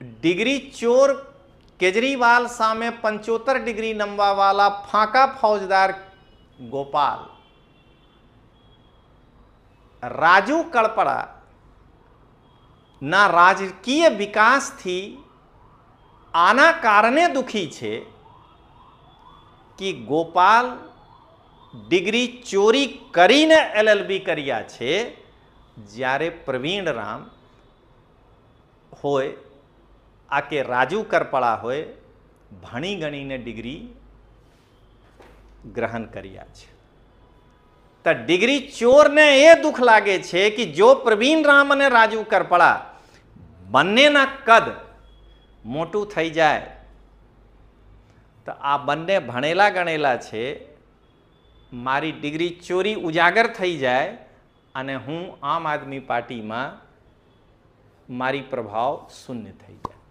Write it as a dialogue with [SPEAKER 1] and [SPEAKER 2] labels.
[SPEAKER 1] Degree ચોર કેજરીવાલ સામે 75 degree નમવાવાળા ફાંકા ફौजदार Gopal Raju કળપડા ના રાજકીય વિકાસથી આના કારણે દુખી છે કે ગોપાલ ડિગ્રી ચોરી કરીને LLB કર્યા છે, જ્યારે પ્રવીણ રામ હોય આ કે રાજુ કરપડા હોય ભણી ગણીને ડિગ્રી ગ્રહણ કર્યા છે. તો ડિગ્રી ચોરને એ દુઃખ લાગે છે કે જો પ્રવીણ રામ અને રાજુ કરપડા બંનેના કદ મોટું થઈ જાય તો આ બંને ભણેલા ગણેલા છે, મારી ડિગ્રી ચોરી ઉજાગર થઈ જાય અને હું આમ આદમી પાર્ટીમાં મારી પ્રભાવ શૂન્ય થઈ જાય.